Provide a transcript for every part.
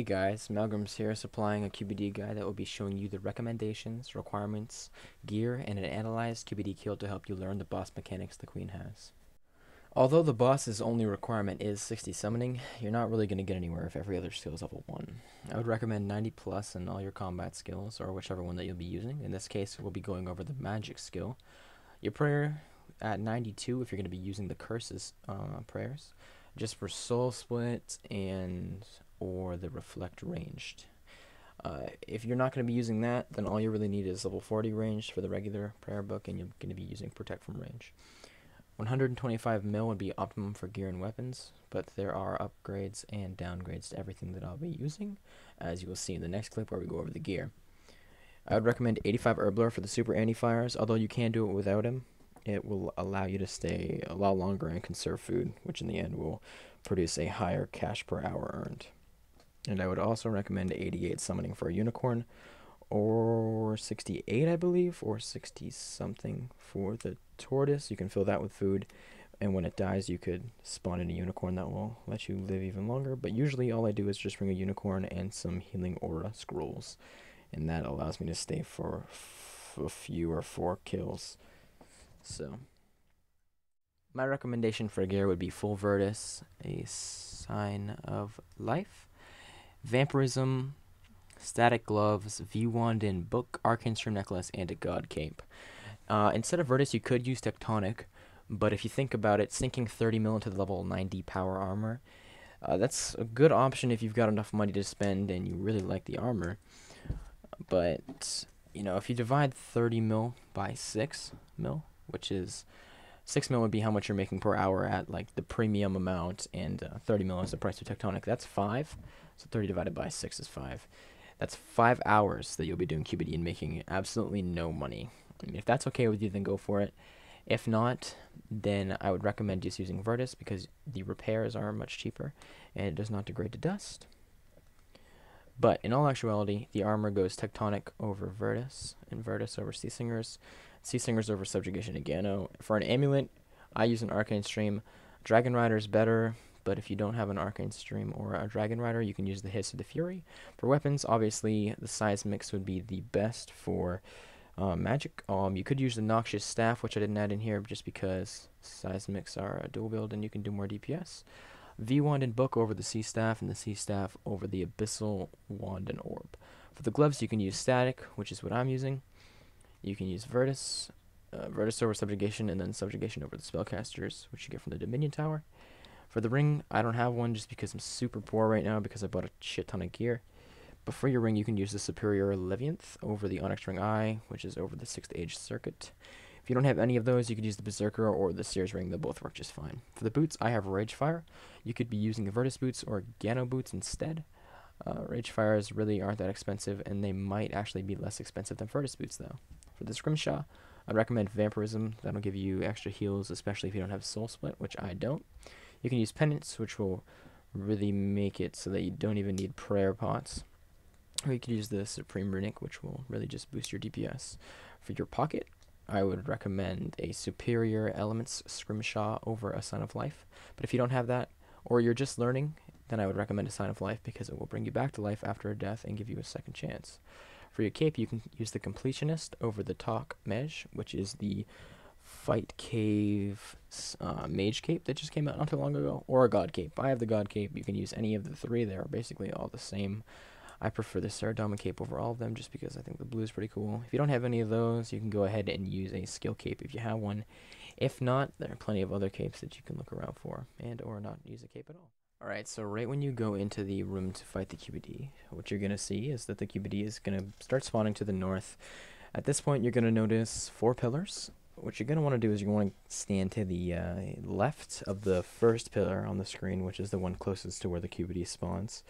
Hey guys, Malgrimz here, supplying a QBD guide that will be showing you the recommendations, requirements, gear, and an analyzed QBD kill to help you learn the boss mechanics the Queen has. Although the boss's only requirement is 60 summoning, you're not really going to get anywhere if every other skill is level 1. I would recommend 90 plus in all your combat skills, or whichever one that you'll be using. In this case, we'll be going over the magic skill. Your prayer at 92 if you're going to be using the curses prayers, just for soul split and or the reflect ranged. If you're not going to be using that, then all you really need is level 40 ranged for the regular prayer book, and you're going to be using protect from range. 125 mil would be optimum for gear and weapons, but there are upgrades and downgrades to everything that I'll be using, as you will see in the next clip where we go over the gear. I would recommend 85 Herbler for the super anti-fires, although you can do it without him. It will allow you to stay a lot longer and conserve food, which in the end will produce a higher cash per hour earned. And I would also recommend 88 summoning for a unicorn, or 68 I believe, or 60 something for the tortoise. You can fill that with food, and when it dies you could spawn in a unicorn that will let you live even longer. But usually all I do is just bring a unicorn and some healing aura scrolls, and that allows me to stay for a few or 4 kills. So my recommendation for gear would be full Virtus, a sign of life, vampirism, static gloves, V-wand and book, arcane stream necklace, and a god cape. Instead of Virtus, you could use tectonic, but if you think about it, sinking 30 mil into the level 90 power armor, that's a good option if you've got enough money to spend and you really like the armor. But you know, if you divide 30 mil by 6 mil, which is 6 mil would be how much you're making per hour at like the premium amount, and 30 mil is the price of tectonic. That's 5. So 30 divided by 6 is 5. That's 5 hours that you'll be doing QBD and making absolutely no money. I mean, if that's okay with you, then go for it. If not, then I would recommend just using Virtus, because the repairs are much cheaper and it does not degrade to dust. But in all actuality, the armor goes tectonic over Virtus, and Virtus over Sea Singers, Sea Singers over Subjugation and Gano. For an amulet, I use an Arcane Stream. Dragon Rider is better, but if you don't have an Arcane Stream or a Dragon Rider, you can use the Hiss of the Fury. For weapons, obviously, the Seismics would be the best for magic. You could use the Noxious Staff, which I didn't add in here just because Seismics are a dual build and you can do more DPS. V-Wand and Book over the Sea Staff, and the Sea Staff over the Abyssal Wand and Orb. For the gloves, you can use Static, which is what I'm using. You can use Virtus, Virtus over Subjugation, and then Subjugation over the Spellcasters, which you get from the Dominion Tower. For the ring, I don't have one just because I'm super poor right now because I bought a shit ton of gear. But for your ring, you can use the Superior Levianth over the Onyx Ring Eye, which is over the 6th Age Circuit. If you don't have any of those, you could use the Berserker or the Seer's Ring. They'll both work just fine. For the boots, I have Ragefire. You could be using the Virtus boots or Gano boots instead. Ragefires really aren't that expensive, and they might actually be less expensive than Virtus boots, though. For the Scrimshaw, I'd recommend Vampirism. That'll give you extra heals, especially if you don't have Soul Split, which I don't. You can use Penance, which will really make it so that you don't even need prayer pots. Or you could use the Supreme Runic, which will really just boost your DPS. For your pocket, I would recommend a Superior Elements Scrimshaw over a Sign of Life. But if you don't have that, or you're just learning, then I would recommend a Sign of Life, because it will bring you back to life after a death and give you a second chance. For your cape, you can use the Completionist over the Talk Mej, which is the Fight Cave Mage Cape that just came out not too long ago, or a God Cape. I have the God Cape. You can use any of the 3. They're basically all the same. I prefer the Ceradama Cape over all of them just because I think the blue is pretty cool. If you don't have any of those, you can go ahead and use a skill cape if you have one. If not, there are plenty of other capes that you can look around for, and or not use a cape at all. Alright, so right when you go into the room to fight the QBD, what you're going to see is that the QBD is going to start spawning to the north. At this point, you're going to notice 4 pillars. What you're going to want to do is you want to stand to the left of the first pillar on the screen, which is the one closest to where the QBD spawns,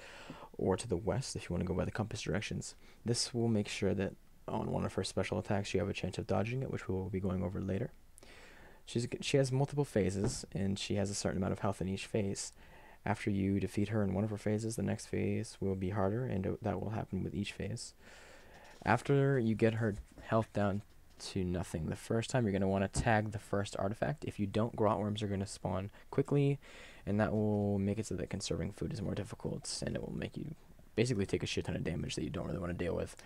or to the west if you want to go by the compass directions. This will make sure that on one of her special attacks you have a chance of dodging it, which we will be going over later. She has multiple phases, and she has a certain amount of health in each phase. After you defeat her in one of her phases, the next phase will be harder, and that will happen with each phase. After you get her health down to nothing the first time, you're going to want to tag the first artifact. If you don't, grot worms are going to spawn quickly, and that will make it so that conserving food is more difficult, and it will make you basically take a shit ton of damage that you don't really want to deal with.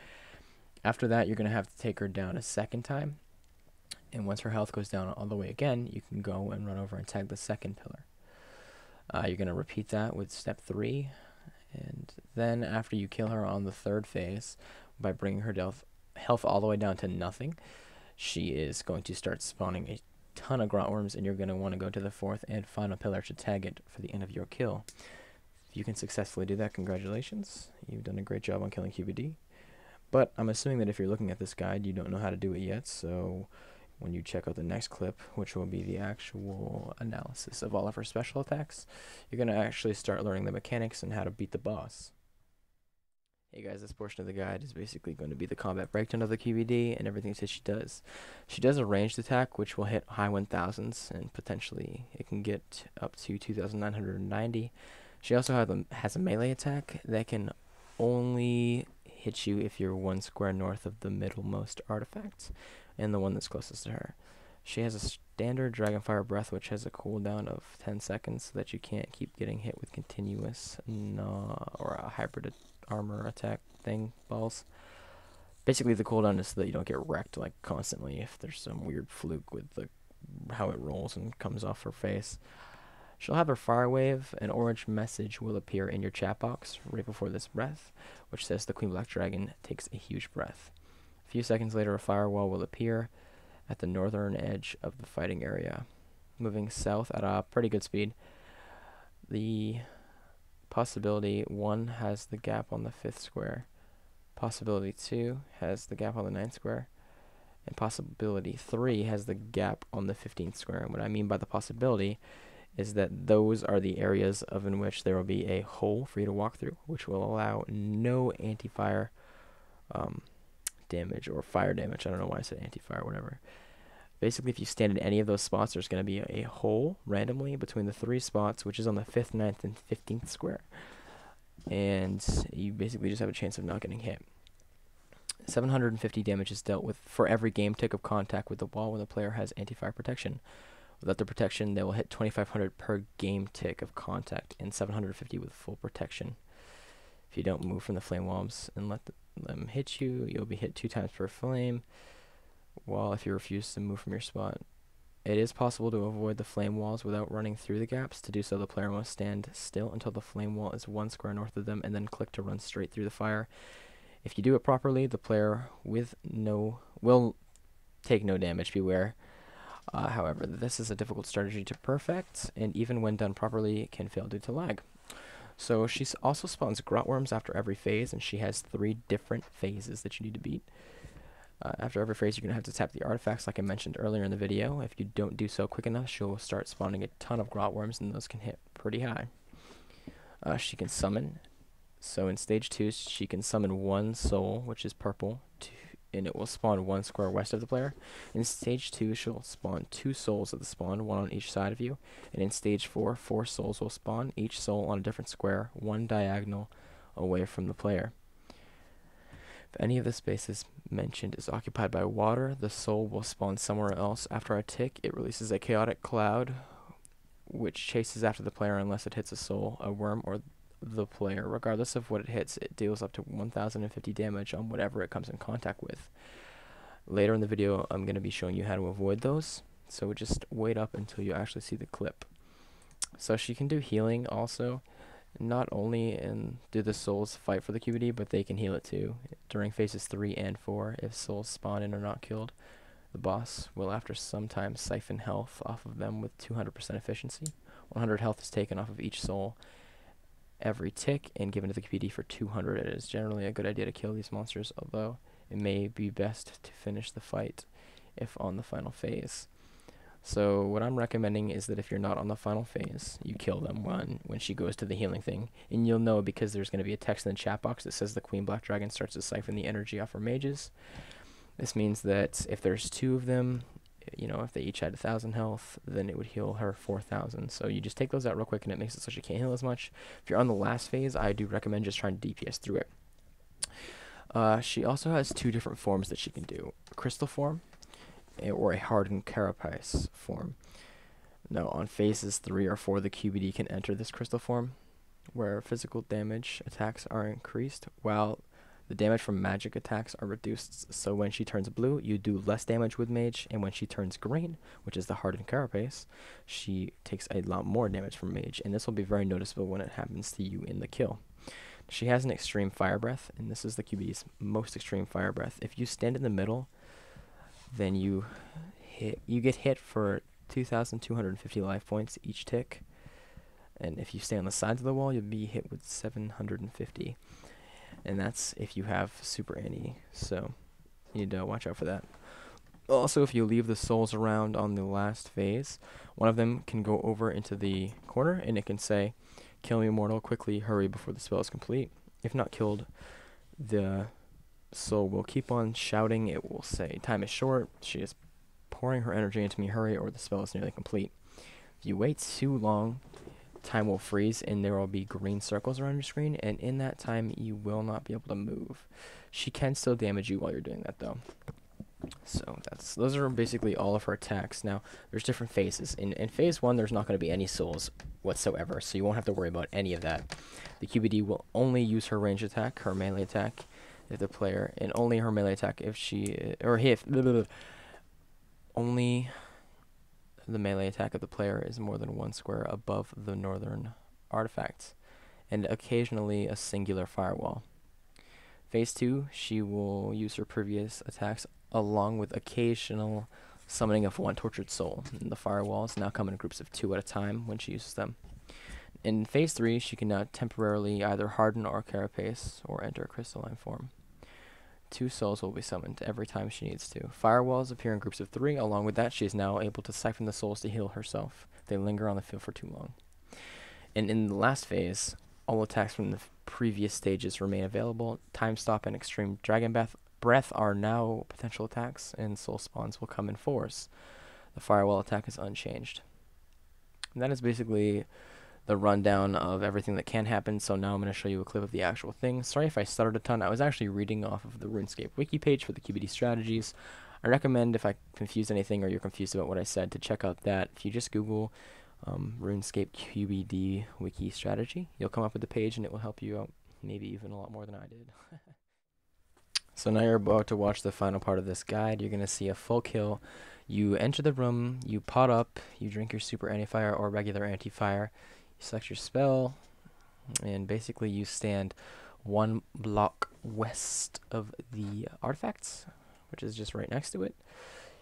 After that, you're going to have to take her down a second time. And once her health goes down all the way again, you can go and run over and tag the second pillar. You're going to repeat that with step 3. And then after you kill her on the third phase, by bringing her health all the way down to nothing, she is going to start spawning a ton of grotworms, and you're going to want to go to the fourth and final pillar to tag it for the end of your kill. If you can successfully do that, congratulations. You've done a great job on killing QBD. But I'm assuming that if you're looking at this guide, you don't know how to do it yet, so when you check out the next clip, which will be the actual analysis of all of her special attacks, you're going to actually start learning the mechanics and how to beat the boss. Hey guys, this portion of the guide is basically going to be the combat breakdown of the QBD and everything that she does. She does a ranged attack, which will hit high 1000s, and potentially it can get up to 2990. She also has a melee attack that can only hit you if you're 1 square north of the middlemost artifact, and the one that's closest to her. She has a standard Dragonfire Breath, which has a cooldown of 10 seconds, so that you can't keep getting hit with continuous or a hybrid armor attack thing balls. Basically, the cooldown is so that you don't get wrecked like constantly if there's some weird fluke with how it rolls and comes off her face. She'll have her Fire Wave. An orange message will appear in your chat box right before this breath, which says the Queen Black Dragon takes a huge breath. A few seconds later, a firewall will appear at the northern edge of the fighting area, moving south at a pretty good speed. The possibility 1 has the gap on the 5th square, possibility 2 has the gap on the 9th square, and possibility 3 has the gap on the 15th square. And what I mean by the possibility is that those are the areas in which there will be a hole for you to walk through, which will allow no anti-fire damage or fire damage. I don't know why I said anti-fire, whatever. Basically, if you stand in any of those spots, there's going to be a hole randomly between the 3 spots, which is on the 5th, 9th, and 15th square. And you basically just have a chance of not getting hit. 750 damage is dealt with for every game tick of contact with the wall when the player has anti-fire protection. Without the protection, they will hit 2500 per game tick of contact and 750 with full protection. If you don't move from the flame walls and let them hit you, you'll be hit 2 times per flame, while if you refuse to move from your spot. It is possible to avoid the flame walls without running through the gaps. To do so, the player must stand still until the flame wall is 1 square north of them, and then click to run straight through the fire. If you do it properly, the player will take no damage, beware. However, this is a difficult strategy to perfect, and even when done properly, it can fail due to lag. So she also spawns grotworms after every phase, and she has 3 different phases that you need to beat. After every phase, you're going to have to tap the artifacts like I mentioned earlier in the video. If you don't do so quick enough, she'll start spawning a ton of grotworms, and those can hit pretty high. She can summon. So in stage 2, she can summon 1 soul, which is purple, and it will spawn 1 square west of the player. In stage 2, she'll spawn 2 souls at the spawn, 1 on each side of you. And in stage 4, 4 souls will spawn, each soul on a different square, 1 diagonal away from the player. If any of the spaces mentioned is occupied by water, the soul will spawn somewhere else. After a tick, it releases a chaotic cloud, which chases after the player unless it hits a soul, a worm, or the player. Regardless of what it hits, it deals up to 1050 damage on whatever it comes in contact with. Later in the video, I'm going to be showing you how to avoid those, so just wait up until you actually see the clip. So she can do healing also. Not only do the souls fight for the QBD, but they can heal it too. During phases 3 and 4, if souls spawn in or not killed, the boss will after some time siphon health off of them with 200% efficiency. 100 health is taken off of each soul every tick and given to the QBD for 200. It is generally a good idea to kill these monsters, although it may be best to finish the fight if on the final phase. So what I'm recommending is that if you're not on the final phase, you kill them when she goes to the healing thing. And you'll know because there's going to be a text in the chat box that says the Queen Black Dragon starts to siphon the energy off her mages. This means that if there's 2 of them, you know, if they each had 1000 health, then it would heal her 4000. So you just take those out real quick and it makes it so she can't heal as much. If you're on the last phase, I do recommend just trying to DPS through it. She also has 2 different forms that she can do. A crystal form, or a hardened carapace form. Now on phases 3 or 4, the QBD can enter this crystal form. where physical damage attacks are increased while the damage from magic attacks are reduced. So when she turns blue, you do less damage with mage, and when she turns green, which is the hardened carapace, she takes a lot more damage from mage, and this will be very noticeable when it happens to you in the kill. She has an extreme fire breath, and this is the QBD's most extreme fire breath. If you stand in the middle, then you get hit for 2,250 life points each tick, and if you stay on the sides of the wall, you'll be hit with 750. And that's if you have super anti, so you need to watch out for that. Also, if you leave the souls around on the last phase, one of them can go over into the corner, and it can say, "Kill me, mortal, quickly, hurry before the spell is complete." If not killed, the soul will keep on shouting. It will say, "Time is short, she is pouring her energy into me, hurry, or the spell is nearly complete." If you wait too long, time will freeze and there will be green circles around your screen, and in that time you will not be able to move. She can still damage you while you're doing that though. So those are basically all of her attacks. Now there's different phases. In phase 1 there's not going to be any souls whatsoever, so you won't have to worry about any of that. The QBD will only use her range attack, her melee attack, if the player, and only her melee attack if she only the melee attack of the player is more than 1 square above the northern artifact, and occasionally a singular firewall. Phase 2, she will use her previous attacks along with occasional summoning of 1 tortured soul. And the firewalls now come in groups of 2 at a time when she uses them. In phase 3, she can now temporarily either harden or carapace or enter a crystalline form. 2 souls will be summoned every time she needs to. Firewalls appear in groups of 3. Along with that, she is now able to siphon the souls to heal herself. They linger on the field for too long. And in the last phase, all attacks from the previous stages remain available. Time Stop and Extreme Dragon Breath are now potential attacks, and soul spawns will come in force. The firewall attack is unchanged. And that is basically the rundown of everything that can happen. So now I'm going to show you a clip of the actual thing. Sorry if I stuttered a ton. I was actually reading off of the RuneScape wiki page for the QBD strategies. I recommend, if I confused anything or you're confused about what I said, to check out that. If you just Google RuneScape QBD wiki strategy, you'll come up with the page and it will help you out maybe even a lot more than I did. So now you're about to watch the final part of this guide. You're going to see a full kill. You enter the room, you pot up, you drink your super anti-fire or regular anti-fire, you select your spell, and basically you stand 1 block west of the artifacts, which is just right next to it.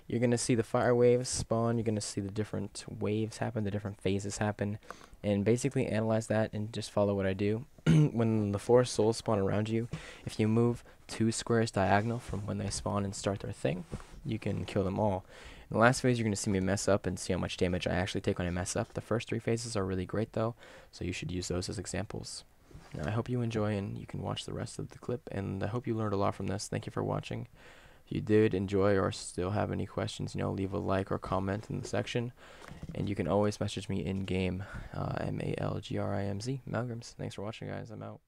You're going to see the fire waves spawn, you're going to see the different waves happen, the different phases happen, and basically analyze that and just follow what I do. When the 4 souls spawn around you, if you move 2 squares diagonal from when they spawn and start their thing, you can kill them all. In the last phase, you're going to see me mess up and see how much damage I actually take when I mess up. The first 3 phases are really great though, so you should use those as examples. Now, I hope you enjoy and you can watch the rest of the clip, and I hope you learned a lot from this. Thank you for watching. If you did enjoy or still have any questions, leave a like or comment in the section. And you can always message me in-game, Malgrimz. Thanks for watching, guys. I'm out.